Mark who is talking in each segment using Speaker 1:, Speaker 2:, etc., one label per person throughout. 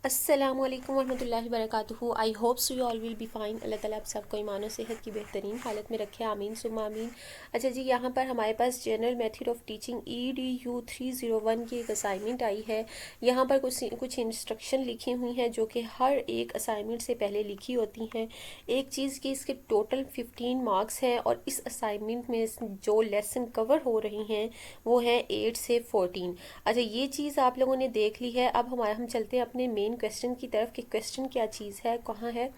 Speaker 1: अस्सलाम वालेकुम वरहमतुल्लाहि वबरकातुहू। I hope so you all will be fine. Allah ताला आप सबको ईमान और सेहत की बेहतरीन हालत में रखे, आमीन सुम्मा आमीन। अच्छा जी, यहाँ पर हमारे पास general method of teaching EDU 301 की एक असाइनमेंट आई है। यहाँ पर कुछ इंस्ट्रक्शन लिखी हुई हैं जो कि हर एक असाइनमेंट से पहले लिखी होती हैं। एक चीज़ कि इसके टोटल 15 मार्क्स हैं और इस असाइनमेंट में जो लेसन कवर हो रही हैं वो हैं 8 से 14। अच्छा, ये चीज़ आप लोगों ने देख ली है। अब हम चलते हैं अपने मेन क्वेश्चन की तरफ कि क्वेश्चन क्या चीज़ है, कहाँ है।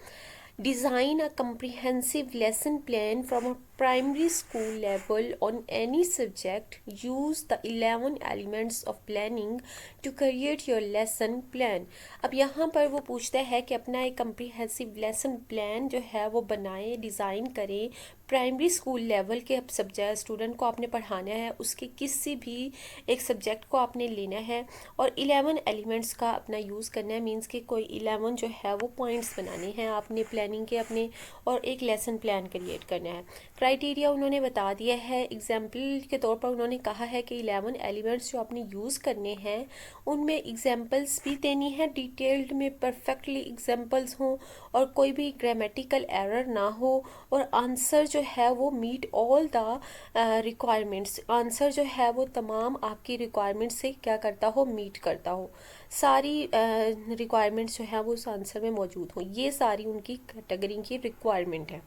Speaker 1: Design a comprehensive lesson plan from a primary school level on any subject. Use the 11 elements of planning to create your lesson plan. अब यहाँ पर वो पूछता है कि अपना एक comprehensive lesson plan जो है वो बनाएं, डिज़ाइन करें। प्राइमरी स्कूल लेवल के सब्जेक्ट स्टूडेंट को आपने पढ़ाना है, उसके किसी भी एक सब्जेक्ट को आपने लेना है और 11 एलिमेंट्स का अपना यूज़ करना है। मींस कि कोई 11 जो है वो पॉइंट्स बनाने हैं आपने प्लानिंग के अपने, और एक लेसन प्लान क्रिएट करना है। क्राइटेरिया उन्होंने बता दिया है। एग्जाम्पल के तौर पर उन्होंने कहा है कि 11 एलिमेंट्स जो आपने यूज़ करने हैं उनमें एग्जाम्पल्स भी देनी है, डिटेल्ड में परफेक्टली एग्जाम्पल्स हों और कोई भी ग्रामेटिकल एरर ना हो, और आंसर जो है वो meet all the requirements. Answer जो है वो तमाम आपकी रिक्वायरमेंट से क्या करता हो, मीट करता हो। सारी रिक्वायरमेंट्स जो है वो उस आंसर में मौजूद हो। ये सारी उनकी कैटेगरी की रिक्वायरमेंट है।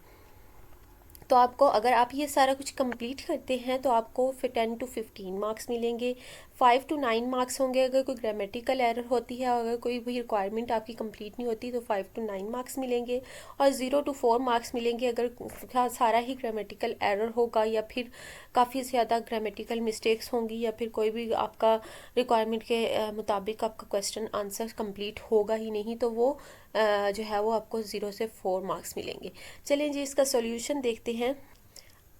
Speaker 1: तो आपको अगर आप ये सारा कुछ कंप्लीट करते हैं तो आपको फिर 10 to 15 मार्क्स मिलेंगे। 5 to 9 मार्क्स होंगे अगर कोई ग्रामेटिकल एरर होती है, अगर कोई भी रिक्वायरमेंट आपकी कंप्लीट नहीं होती तो 5 to 9 मार्क्स मिलेंगे। और 0 to 4 मार्क्स मिलेंगे अगर सारा ही ग्रामेटिकल एरर होगा या फिर काफ़ी ज़्यादा ग्रामेटिकल मिस्टेक्स होंगी या फिर कोई भी आपका रिक्वायरमेंट के मुताबिक आपका क्वेश्चन आंसर कंप्लीट होगा ही नहीं, तो वो जो है वो आपको 0 से 4 मार्क्स मिलेंगे। चलें जी, इसका सॉल्यूशन देखते हैं।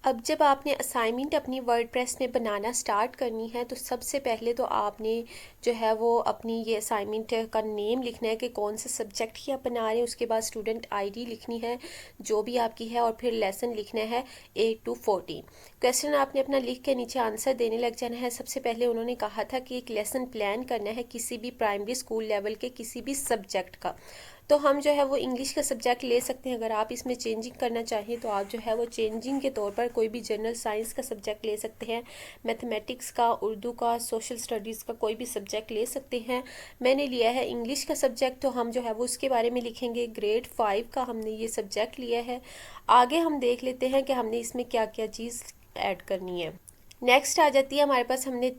Speaker 1: अब जब आपने असाइनमेंट अपनी वर्डप्रेस में बनाना स्टार्ट करनी है तो सबसे पहले तो आपने जो है वो अपनी ये असाइनमेंट का नेम लिखना है कि कौन से सब्जेक्ट की आप बना रहे हैं। उसके बाद स्टूडेंट आईडी लिखनी है जो भी आपकी है, और फिर लेसन लिखना है 8 to 14। क्वेश्चन आपने अपना लिख के नीचे आंसर देने लग जाना है। सबसे पहले उन्होंने कहा था कि एक लेसन प्लान करना है किसी भी प्राइमरी स्कूल लेवल के किसी भी सब्जेक्ट का। तो हम जो है वो इंग्लिश का सब्जेक्ट ले सकते हैं। अगर आप इसमें चेंजिंग करना चाहें तो आप जो है वो चेंजिंग के तौर पर कोई भी जनरल साइंस का सब्जेक्ट ले सकते हैं, मैथमेटिक्स का, उर्दू का, सोशल स्टडीज़ का कोई भी सब्जेक्ट ले सकते हैं। मैंने लिया है इंग्लिश का सब्जेक्ट, तो हम जो है वो उसके बारे में लिखेंगे। ग्रेड 5 का हमने ये सब्जेक्ट लिया है। आगे हम देख लेते हैं कि हमने इसमें क्या क्या चीज़ ऐड करनी है। नेक्स्ट आ जाती है हमारे पास, हमने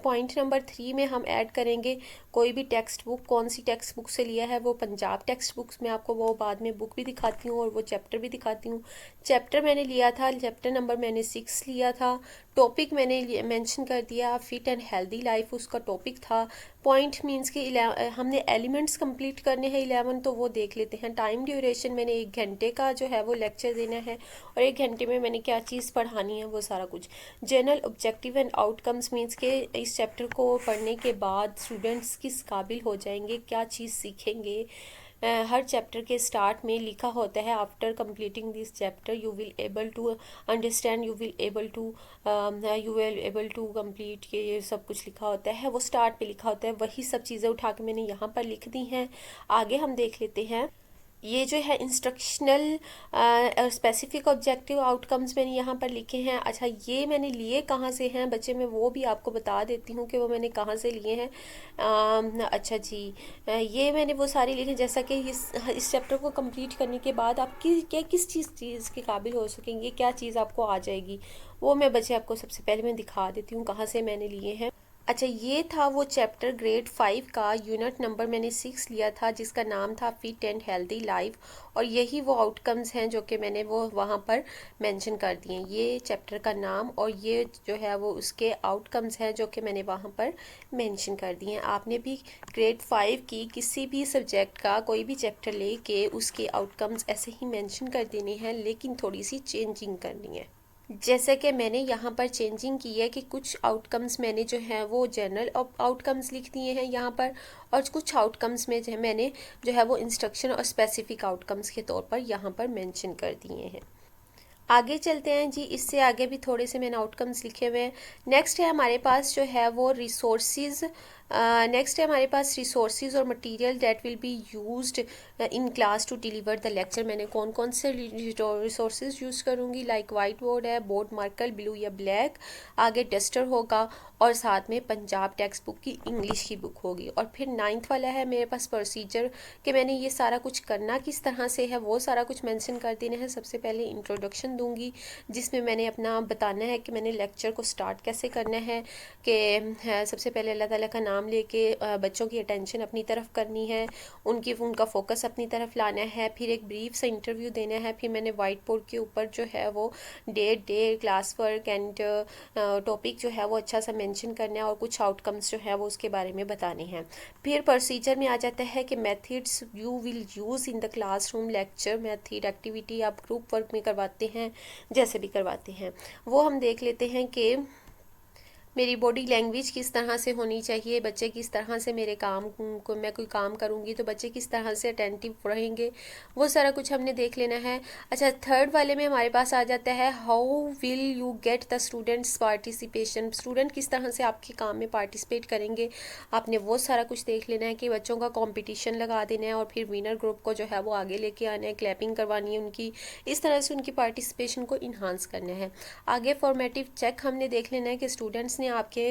Speaker 1: पॉइंट नंबर 3 में हम ऐड करेंगे कोई भी टेक्स्ट बुक। कौन सी टेक्स्ट बुक से लिया है, वो पंजाब टेक्स्ट बुक्स में आपको वो बाद में बुक भी दिखाती हूँ और वो चैप्टर भी दिखाती हूँ। चैप्टर मैंने लिया था, चैप्टर नंबर मैंने 6 लिया था। टॉपिक मैंने मेंशन कर दिया, फिट एंड हेल्दी लाइफ उसका टॉपिक था। पॉइंट मीन्स कि हमने एलिमेंट्स कंप्लीट करने हैं 11, तो वो देख लेते हैं। टाइम ड्यूरेशन मैंने 1 घंटे का जो है वो लेक्चर देना है और 1 घंटे में मैंने क्या चीज़ पढ़ानी है वो सारा कुछ। General objective and outcomes means के इस चैप्टर को पढ़ने के बाद स्टूडेंट्स किस काबिल हो जाएंगे, क्या चीज़ सीखेंगे। हर चैप्टर के स्टार्ट में लिखा होता है after completing this chapter you will able to understand, you will able to complete, ये सब कुछ लिखा होता है, वो स्टार्ट पे लिखा होता है। वही सब चीज़ें उठा के मैंने यहाँ पर लिख दी हैं। आगे हम देख लेते हैं। ये जो है इंस्ट्रक्शनल स्पेसिफिक ऑब्जेक्टिव आउटकम्स मैंने यहाँ पर लिखे हैं। अच्छा, ये मैंने लिए कहाँ से हैं बच्चे, मैं वो भी आपको बता देती हूँ कि वो मैंने कहाँ से लिए हैं। अच्छा जी, ये मैंने वो सारी लिखे जैसा कि इस चैप्टर को कंप्लीट करने के बाद आप किस चीज़ के काबिल हो सकेंगे, क्या चीज़ आपको आ जाएगी, वो मैं बच्चे आपको सबसे पहले मैं दिखा देती हूँ कहाँ से मैंने लिए हैं। अच्छा, ये था वो चैप्टर ग्रेड 5 का, यूनिट नंबर मैंने 6 लिया था जिसका नाम था फिट एंड हेल्दी लाइफ, और यही वो आउटकम्स हैं जो कि मैंने वो वहाँ पर मेंशन कर दिए हैं। ये चैप्टर का नाम और ये जो है वो उसके आउटकम्स हैं जो कि मैंने वहाँ पर मेंशन कर दिए हैं। आपने भी ग्रेड 5 की किसी भी सब्जेक्ट का कोई भी चैप्टर लेके उसके आउटकम्स ऐसे ही मेंशन कर देने हैं, लेकिन थोड़ी सी चेंजिंग करनी है। जैसे कि मैंने यहाँ पर चेंजिंग की है कि कुछ आउटकम्स मैंने जो है वो जनरल आउटकम्स लिख दिए हैं यहाँ पर, और कुछ आउटकम्स में जो है मैंने जो है वो इंस्ट्रक्शन और स्पेसिफिक आउटकम्स के तौर पर यहाँ पर मेंशन कर दिए हैं। आगे चलते हैं जी, इससे आगे भी थोड़े से मैंने आउटकम्स लिखे हुए हैं। नेक्स्ट है हमारे पास जो है वो रिसोर्सेज नेक्स्ट है हमारे पास रिसोर्सेज और material that will be used in class to deliver the lecture. मैंने कौन कौन से रिसोर्सेज यूज़ करूँगी, लाइक वाइट बोर्ड है, बोर्ड मार्कर ब्लू या ब्लैक, आगे डस्टर होगा और साथ में पंजाब टेक्स्ट बुक की इंग्लिश की बुक होगी। और फिर 9th वाला है मेरे पास प्रोसीजर कि मैंने ये सारा कुछ करना किस तरह से है, वो सारा कुछ मेंशन कर देना है। सबसे पहले इंट्रोडक्शन दूंगी जिसमें मैंने अपना बताना है कि मैंने लेक्चर को स्टार्ट कैसे करना है, कि सबसे पहले अल्लाह ताला का नाम लेके बच्चों की अटेंशन अपनी तरफ करनी है, उनका फोकस अपनी तरफ लाना है। फिर एक ब्रीफ सा इंटरव्यू देना है। फिर मैंने वाइट बोर्ड के ऊपर जो है वो date, day, class work and topic जो है वो अच्छा सा मेंशन करना है और कुछ आउटकम्स जो है वो उसके बारे में बताने हैं। फिर प्रोसीजर में आ जाता है कि methods you will use in the classroom, lecture method, activity आप ग्रुप वर्क में करवाते हैं, जैसे भी करवाते हैं वो हम देख लेते हैं कि मेरी बॉडी लैंग्वेज किस तरह से होनी चाहिए, बच्चे किस तरह से मेरे काम को, मैं कोई काम करूँगी तो बच्चे किस तरह से अटेंटिव रहेंगे, वो सारा कुछ हमने देख लेना है। अच्छा, थर्ड वाले में हमारे पास आ जाता है how will you get the students participation, student किस तरह से आपके काम में पार्टिसिपेट करेंगे, आपने वो सारा कुछ देख लेना है कि बच्चों का कॉम्पिटिशन लगा देना है और फिर विनर ग्रुप को जो है वो आगे लेके आना है, क्लैपिंग करवानी है उनकी, इस तरह से उनकी पार्टिसिपेशन को इन्हांस करना है। आगे फॉर्मेटिव चेक हमने देख लेना है कि स्टूडेंट्स ने आपके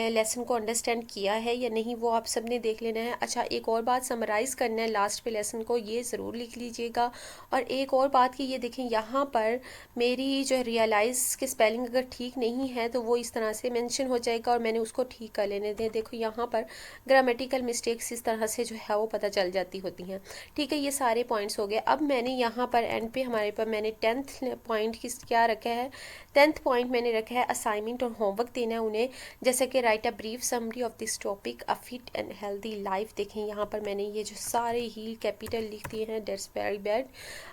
Speaker 1: लेसन को अंडरस्टैंड किया है या नहीं, वो आप सब ने देख लेना है। अच्छा, एक और बात समराइज़ करना है लास्ट पे लेसन को, ये ज़रूर लिख लीजिएगा। और एक और बात कि ये देखें यहाँ पर मेरी जो रियलाइज़ के स्पेलिंग अगर ठीक नहीं है तो वो इस तरह से मेंशन हो जाएगा और मैंने उसको ठीक कर लेने दें। देखो यहाँ पर ग्रामेटिकल मिस्टेक्स इस तरह से जो है वो पता चल जाती होती हैं। ठीक है, ये सारे पॉइंट्स हो गए। अब मैंने यहाँ पर एंड पे हमारे पर मैंने 10th पॉइंट किस क्या रखा है, 10th पॉइंट मैंने रखा है असाइनमेंट और होमवर्क देना है उन्हें, जैसे कि right a brief summary of this topic, a fit and healthy life. देखें यहाँ पर मैंने ये जो सारे ही कैपिटल लिख दिए हैं, दैट्स वेरी बैड।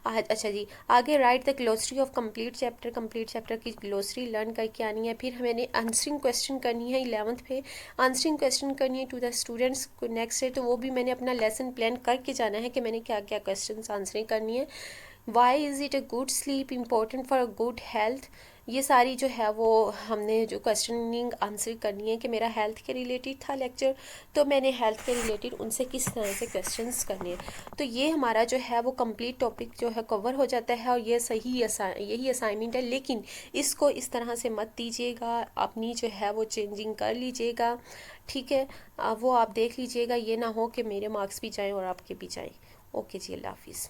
Speaker 1: अच्छा जी, आगे write the glossary of complete chapter की ग्लोसरी लर्न करके आनी है। फिर मैंने आंसरिंग क्वेश्चन करनी है 11th पे, आंसरिंग क्वेश्चन करनी है to the students next day, तो वो भी मैंने अपना लेसन प्लान करके जाना है कि मैंने क्या क्या क्वेश्चन आंसरिंग करनी है। Why is it a good sleep important for a good health, ये सारी जो है वो हमने जो क्वेश्चनिंग आंसर करनी है कि मेरा हेल्थ के रिलेटेड था लेक्चर, तो मैंने हेल्थ के रिलेटेड उनसे किस तरह से क्वेश्चंस करने हैं। तो ये हमारा जो है वो कंप्लीट टॉपिक जो है कवर हो जाता है और ये यही असाइनमेंट है। लेकिन इसको इस तरह से मत दीजिएगा, अपनी जो है वो चेंजिंग कर लीजिएगा। ठीक है, वो आप देख लीजिएगा, ये ना हो कि मेरे मार्क्स भी जाएँ और आपके भी जाएँ। ओके जी, अल्लाह हाफिज़।